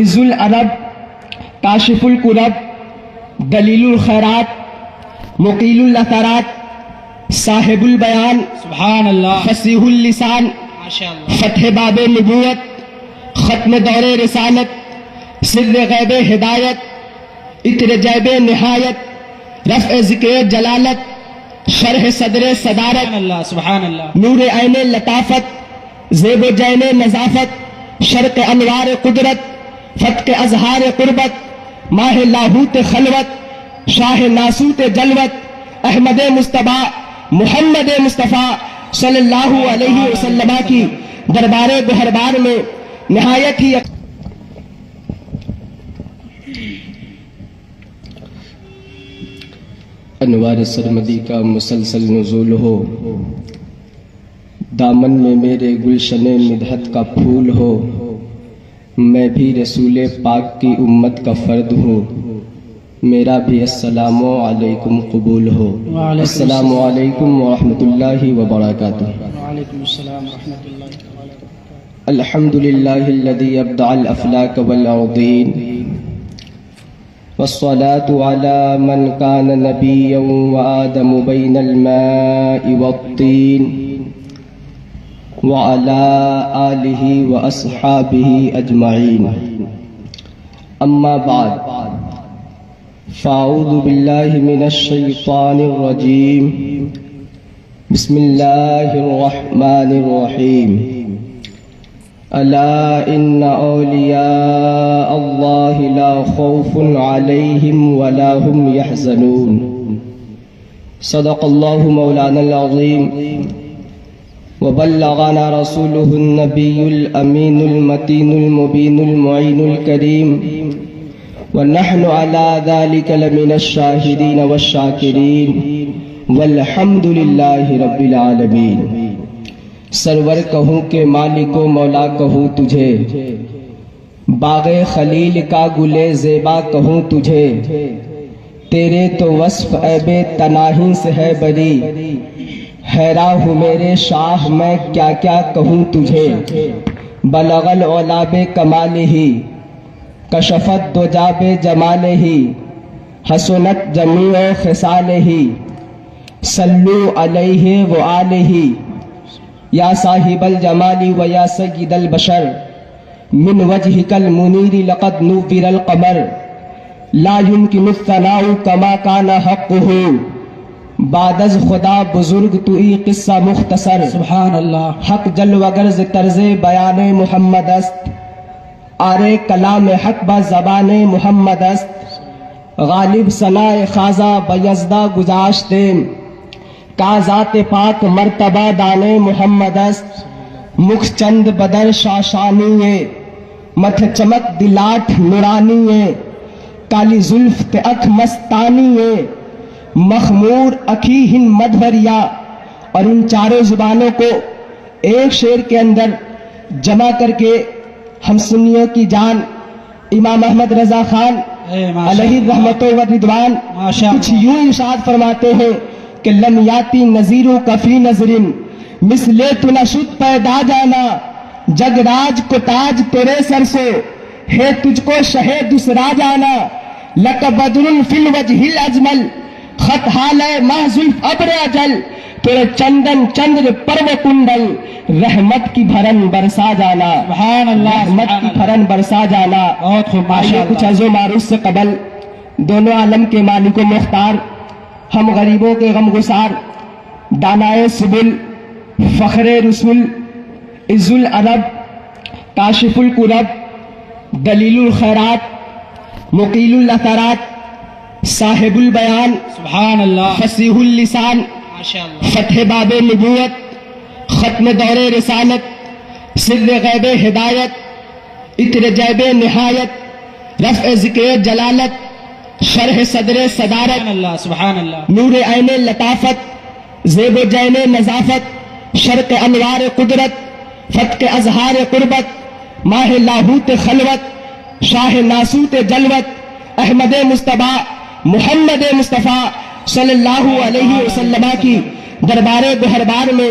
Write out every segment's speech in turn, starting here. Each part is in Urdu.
عز العرب کاشف الکرب دلیل الخیرات مقیل الاثرات صاحب البیان سبحان اللہ فصیح اللسان ماشاءاللہ فتح باب نبوت ختم دور رسالت سر غیب ہدایت عطر جیب نہایت رفع ذکر جلالت شرح صدر صدارت سبحان اللہ نور عین لطافت زیب و جین نظافت شرق انوار قدرت فتق اظہار قربت ماہ لاہوت خلوت شاہ ناسوت جلوت احمد مصطفیٰ محمد مصطفیٰ صلی اللہ علیہ وسلم کی دربار گہربار میں نہایت ہی انوار سرمدی کا مسلسل نزول ہو، دامن میں میرے گلشن مدحت کا پھول ہو، میں بھی رسول پاک کی امت کا فرد ہوں، میرا بھی السلام علیکم قبول ہو۔ السلام علیکم ورحمۃ اللہ وبرکاتہ۔ وعلیکم السلام ورحمۃ اللہ وبرکاتہ۔ الحمد للہ الذی ابدع الافلاک والارضین والصلاة على من كان نبيا وآدم بين الماء والطين وعلى آله وأصحابه أجمعين، أما بعد فأعوذ بالله من الشيطان الرجيم، بسم الله الرحمن الرحيم، ألا إن أولياء الله لا خوف عليهم ولا هم يحزنون، صدق الله مولانا العظيم وبلغنا رسوله النبي الأمين المتين المبين المعين الكريم، ونحن على ذلك لمن الشاهدين والشاكرين والحمد لله رب العالمين۔ سرور کہوں کہ مالک و مولا کہوں تجھے، باغ خلیل کا گلے زیبا کہوں تجھے، تیرے تو وصف عیب تناہی سے ہے بری، حیران ہوں میرے شاہ میں کیا کیا کہوں تجھے، بلغ العلا بکمالہ کشفت دجا بجمالہ حسنت جمیع خصالہ، صلو علیہ وآلہ یا صاحب الجمال و یا سید البشر، من وجهک المنیر لقد نور القمر، لا يمکن الثناء کما کان حقہ، بعد از خدا بزرگ تو ای قصہ مختصر، سبحان اللہ حق جل وگرز طرز بیان محمد است، آرے کلام حق با زبان محمد است، غالب ثناء خازہ بیزدہ گزاشتے، کا ذات پاک مرتبہ دانے محمد است، مکھ چند بدر شاشانی متھ چمک دلاٹ نورانی، کالی زلف تے اکھ مستانی، مخمور اکھی ہن مدھوریا۔ اور ان چاروں زبانوں کو ایک شعر کے اندر جمع کر کے ہم سنیوں کی جان امام احمد رضا خان علیہ رحمت و رضوان کچھ یوں ارشاد فرماتے ہیں کہ لم یاتی نظیروں کفی نظرن مثلے تو نہ شد پیدا جانا، جگ راج کو تاج تیرے سر سے ہے تجھ کو شہ دوسرا جانا، لک بدر فی الوجہ الاجمل خط حال محض ابر اجل، تیرے چندن چندر پرو کنڈل رحمت کی بھرن برسا جانا، سبحان اللہ رحمت کی بھرن برسا جانا۔ بہت خوب آئیے کچھ عز و معروف سے قبل دونوں عالم کے مالک و مختار، ہم غریبوں کے غم گسار، دانائے سبل فخر رسول عز العرب کاشف الکرب دلیل الخیرات مقیل الاثرات صاحب البیان سبحان اللہ فصیح اللسان ماشاءاللہ فتح باب نبوت ختم دور رسالت سر غیب ہدایت عطر جیب نہایت رفع ذکر جلالت شرح صدر صدارت سبحان اللہ نور عین لطافت زیب و جین نظافت شرق انوار قدرت فتق اظہار قربت ماہ لاہوت خلوت شاہ ناسوت جلوت احمد مصطفیٰ محمد مصطفیٰ صلی اللہ علیہ وسلم کی دربار گہربار میں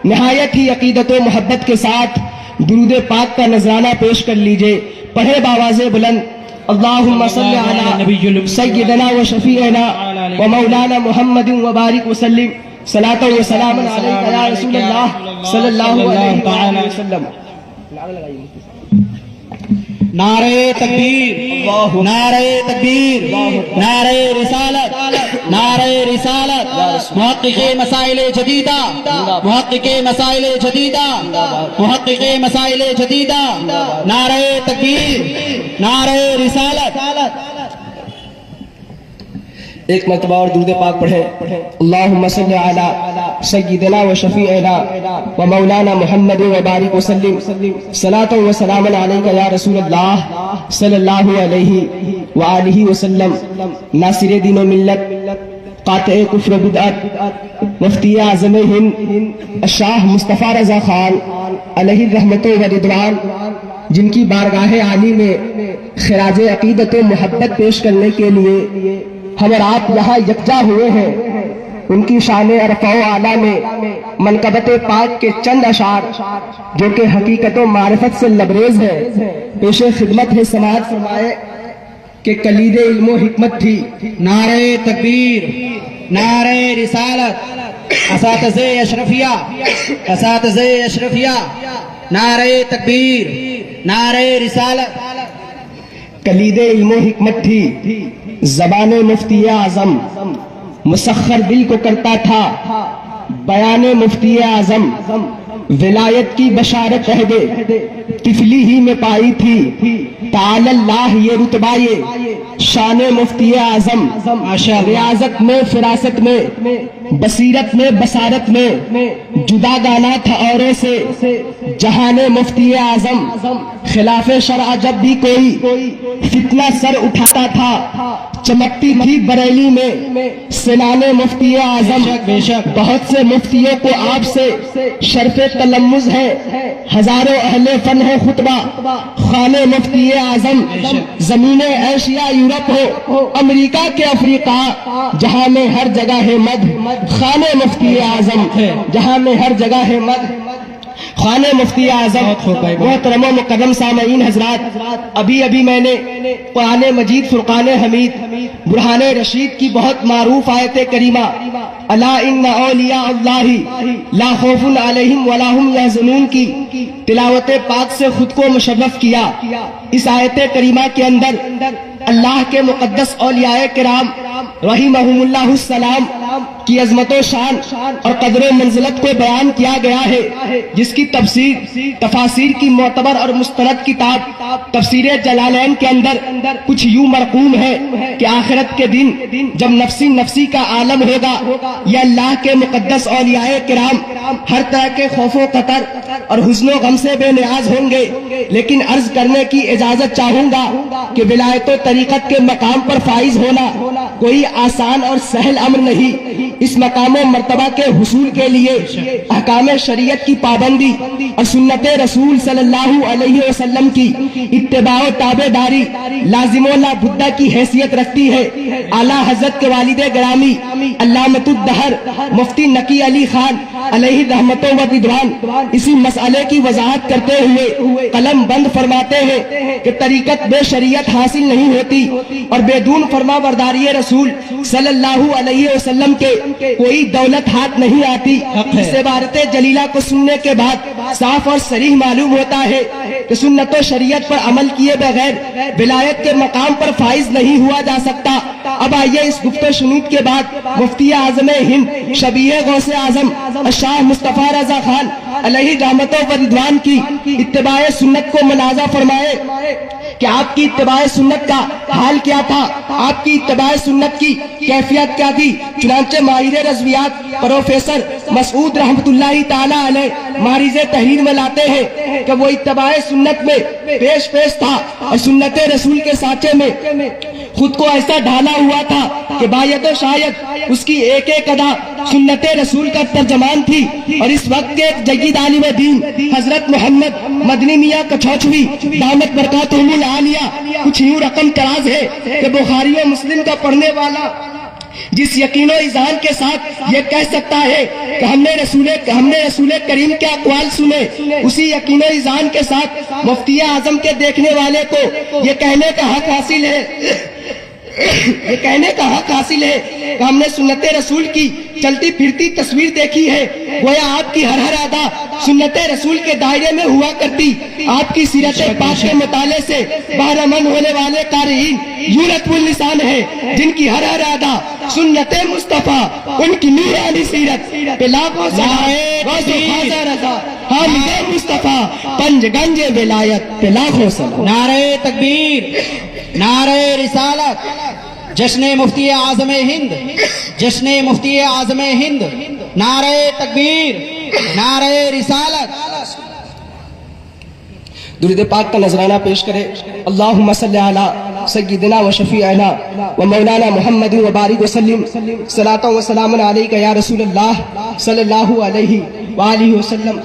نہایت ہی عقیدت و محبت کے ساتھ درود پاک کا نذرانہ پیش کر لیجئے۔ پڑھے باواز بلند اللہم صلی علی سیدنا و شفیعنا و مولانا محمد و بارک وسلم صلاۃ و سلام علیک یا رسول اللہ صلی اللہ علیہ وآلہ وسلم. نعرہ تکبیر، نعرہ تکبیر، نعرہ رسالت، نعرہ رسالت. محقق مسائل جدیدہ، محقق مسائل جدیدہ، محقق مسائل جدیدہ. نعرہ تکبیر، نعرہ رسالت. ایک مرتبہ اور درود پاک پڑھیں. اللہم صلی علی سیدنا و شفیعنا و مولانا محمد و بارک وسلم صلاۃ و سلام علیک یا رسول اللہ صلی اللہ علیہ وآلہ وسلم. ناصر دین و ملت، قاطع کفر و بدعت، مفتی اعظم ہند شاہ مصطفیٰ رضا خان علیہ الرحمت و رضوان، جن کی بارگاہ عالی میں خراج عقیدت و محبت پیش کرنے کے لیے ہم اور آپ یہاں یکجا ہوئے ہیں، ان کی شان ارفع و اعلیٰ میں منقبت پاک کے چند اشعار جو کہ حقیقت و معرفت سے لبریز ہے پیش خدمت ہے. سماعت فرمائے کہ کلید علم و حکمت تھی. نعرہ تکبیر، نعرہ رسالت. اساتذہ اشرفیہ، اساتذہ اشرفیہ. نعرہ تکبیر، نعرہ رسالت. کلید علم و حکمت تھی زبان مفتی اعظم، مسخر دل کو کرتا تھا بیان مفتی اعظم. ولایت کی بشارت عہد طفلی ہی میں پائی تھی، تعالی اللہ یہ رتبہ یہ شان مفتی اعظم. ریاضت میں، فراست میں، بصیرت میں، بصارت میں جدا گانا تھا اورے سے جہان مفتی اعظم. خلاف شرع جب بھی کوئی فتنہ سر اٹھاتا تھا چمکتی تھی بریلی میں سنان مفتی اعظم. بہت سے مفتیوں کو آپ سے شرف تلمذ ہے، ہزاروں اہل فن ہے خطبہ خان مفتی اعظم. زمین ایشیا یورپ ہو امریکہ کے افریقہ، جہاں میں ہر جگہ ہے مد خان مفتی اعظم، جہاں میں ہر جگہ ہے مد خان مفتی اعظم. محترم و مکرم سامعین حضرات، ابھی میں نے قرآن مجید فرقان حمید برہان رشید کی بہت معروف آیت کریمہ الا ان اولیاء اللہ لا خوف علیہم ولا ہم یحزنون کی تلاوت پاک سے خود کو مشرف کیا. اس آیت کریمہ کے اندر اللہ کے مقدس اولیاء کرام رحمہم اللہ السلام کی عظمت و شان اور قدر و منزلت کو بیان کیا گیا ہے، جس کی تفاسیر کی معتبر اور مستند کتاب تفسیر جلالین کے اندر کچھ یوں مرقوم ہے کہ آخرت کے دن جب نفسی نفسی کا عالم ہوگا، یہ اللہ کے مقدس اولیاء کرام ہر طرح کے خوف و خطر اور حزن و غم سے بے نیاز ہوں گے. لیکن عرض کرنے کی اجازت چاہوں گا کہ ولایت و طریقت کے مقام پر فائز ہونا کوئی آسان اور سہل امر نہیں. اس مقام و مرتبہ کے حصول کے لیے احکام شریعت کی پابندی اور سنت رسول صلی اللہ علیہ وسلم کی اتباع و تابع داری لازم و لابدہ کی حیثیت رکھتی ہے. اعلیٰ حضرت کے والد گرامی علامۃ الدہر مفتی نقی علی خان علیہ رحمت و رضوان اسی مسئلے کی وضاحت کرتے ہوئے قلم بند فرماتے ہیں کہ طریقت بے شریعت حاصل نہیں ہوتی اور بیدون فرما برداری رسول صلی اللہ علیہ وسلم کے کوئی دولت ہاتھ نہیں آتی. اس عبارت جلیلہ کو سننے کے بعد صاف اور صریح معلوم ہوتا ہے کہ سنت و شریعت پر عمل کیے بغیر ولایت کے مقام پر فائز نہیں ہوا جا سکتا. اب آئیے اس گفت و شنود کے بعد مفتی اعظم ہند شبیہ غوث اعظم شاہ مصطفیٰ رضا خان علیہ رحمت و رضوان کی اتباع سنت کو منازع فرمائے کہ آپ کی اتباع سنت کا حال کیا تھا، آپ کی اتباع سنت کی کیفیت کیا تھی. چنانچہ ماہر رضویات پروفیسر مسعود رحمت اللہ تعالی علیہ ماہر تحریر میں لاتے ہیں کہ وہ اتباع سنت میں پیش تھا اور سنت رسول کے سانچے میں خود کو ایسا ڈھالا ہوا تھا کہ باید و شاید اس کی ایک ایک ادا سنت رسول کا ترجمان تھی. اور اس وقت کے جدید عالم دین حضرت محمد مدنی میاں کچھوچوی دامت برکاتہم العالیہ کچھ یوں رقم تراز ہے کہ بخاری و مسلم کا پڑھنے والا جس یقین و ایذان کے ساتھ یہ کہہ سکتا ہے کہ ہم نے رسول کریم کے اقوال سنے، اسی یقین و ایذان کے ساتھ مفتی اعظم کے دیکھنے والے کو یہ کہنے کا حق حاصل ہے کہ ہم نے سنت رسول کی چلتی پھرتی تصویر دیکھی ہے، گویا آپ کی ہر ادا سنت رسول کے دائرے میں ہوا کرتی۔ آپ کی سیرت پاک کے مطالعے سے بہرہ مند ہونے والے قارئین یوں رتب اللسان ہے جن کی ہر ادا سنت مصطفیٰ، ان کی نورانی سیرت پہ لاکھوں حامد مصطفیٰ پنج گنج ولایت پہ لاکھوں سلام۔ نعرہ تکبیر، نعرہ رسالت، جشن مفتی اعظم ہند، جشن مفتی اعظم ہند، نعرہ تکبیر، نعرہ رسالت۔ درود پاک کا نذرانہ پیش کرے۔ اللہم صلی علی سیدنا و شفیعنا و مولانا محمد و بارک وسلم، صلاۃ و سلام علیک یا رسول اللہ صلی اللہ علیہ وآلہ وسلم۔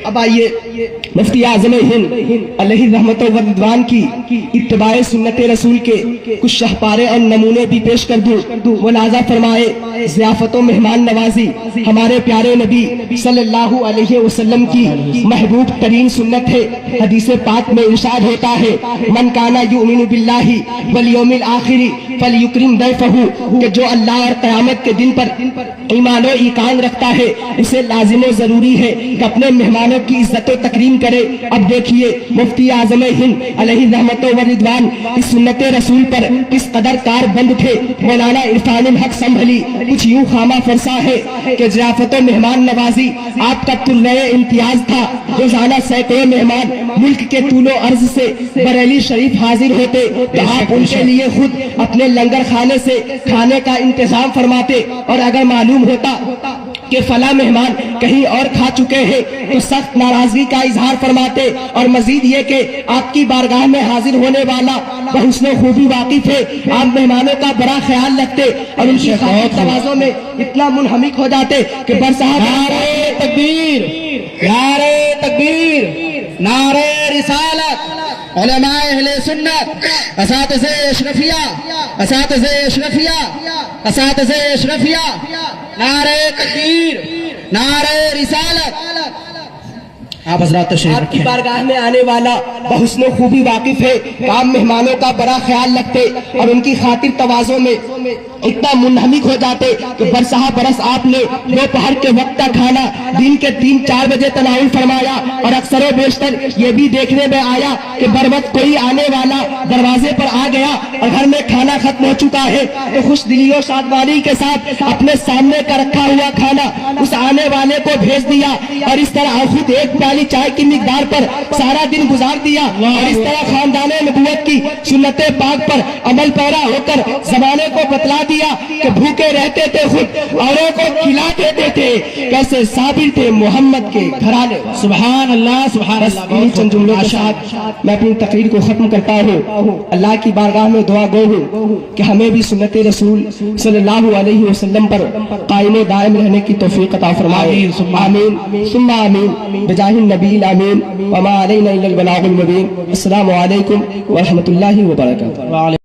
اب آئیے مفتی اعظم ہند علیہ رحمت و رضوان کی اتباع سنت رسول کے کچھ شہپارے اور نمونے بھی پیش کر دوں۔ ملاحظہ فرمائے، ضیافت و مہمان نوازی ہمارے پیارے نبی صلی اللہ علیہ وسلم کی محبوب ترین سنت ہے۔ حدیث پاک میں ارشاد ہوتا ہے، من کان یؤمن باللہ والیوم الآخر فلیکرم ضیفہ، کہ جو اللہ اور قیامت کے دن پر ایمان و ایقان رکھتا ہے اسے لازم و ضروری ہے کہ اپنے مہمانوں کی عزت و تکریم کرے۔ اب دیکھیے مفتی اعظم ہند علیہ رحمت و رضوان اس سنت رسول پر کس قدر کار بند تھے۔ مولانا عرفان الحق سنبھلی کچھ یوں خامہ فرسا ہے کہ ضیافت و مہمان نوازی آپ کا ترنئے امتیاز تھا۔ روزانہ سینکڑوں مہمان ملک کے طول و عرض سے بریلی شریف حاضر ہوتے تو آپ ان کے لیے خود اپنے لنگر خانے سے کھانے کا انتظام فرماتے، اور اگر معلوم ہوتا کہ فلاں مہمان کہیں اور کھا چکے ہیں تو سخت ناراضگی کا اظہار فرماتے، اور مزید یہ کہ آپ کی بارگاہ میں حاضر ہونے والا بحسن و خوبی واقف ہے، آپ مہمانوں کا بڑا خیال رکھتے اور ان کی خاطر تواضع میں اتنا منہمک ہو جاتے کہ برصاحب نعرہ تکبیر، نعرہ تکبیر، نعرہ رسالت۔ علماء اہل سنت، اساتذہ اشرفیہ، اساتذہ اشرفیہ، اساتذہ اشرفیہ، نعرہ تکبیر، نعرہ رسالت۔ آپ حضرات تشریف آپ کی رکھیں۔ بارگاہ میں آنے والا بحسن و خوبی واقف ہے، عام مہمانوں کا بڑا خیال رکھتے اور ان کی خاطر تواضع میں اتنا منہمک ہو جاتے کہ برسہ برس آپ نے دوپہر کے وقت کا کھانا دن کے 3-4 بجے تناول فرمایا، اور اکثر و بیشتر یہ بھی دیکھنے میں آیا کہ بر وقت کوئی آنے والا دروازے پر آ گیا اور گھر میں کھانا ختم ہو چکا ہے تو خوش دلی و شادمانی کے ساتھ اپنے سامنے کا رکھا ہوا کھانا اس آنے والے کو بھیج دیا، اور اس طرح خود ایک پیالی چائے کی مقدار پر سارا دن گزار دیا، اور اس طرح خاندان نبوت کی سنت پاک پر عمل پیرا ہو کر زمانے کو بتلا دیا کہ بھوکے رہتے تھے خود اوروں کو کھلا دیتے تھے، کیسے صابر تھے محمد کے گھرانے۔ سبحان اللہ، سبحان اللہ۔ ان چند جملوں کے ساتھ میں اپنی تقریر کو ختم کرتا ہوں۔ اللہ کی بارگاہ میں دعا گو ہوں کہ ہمیں بھی سنت رسول صلی اللہ علیہ وسلم پر قائم و دائم رہنے کی توفیق عطا فرمائے۔ آمین ثم آمین بجاہ النبی الامین وما علینا الا البلاغ المبین۔ السلام علیکم ورحمۃ اللہ وبرکاتہ۔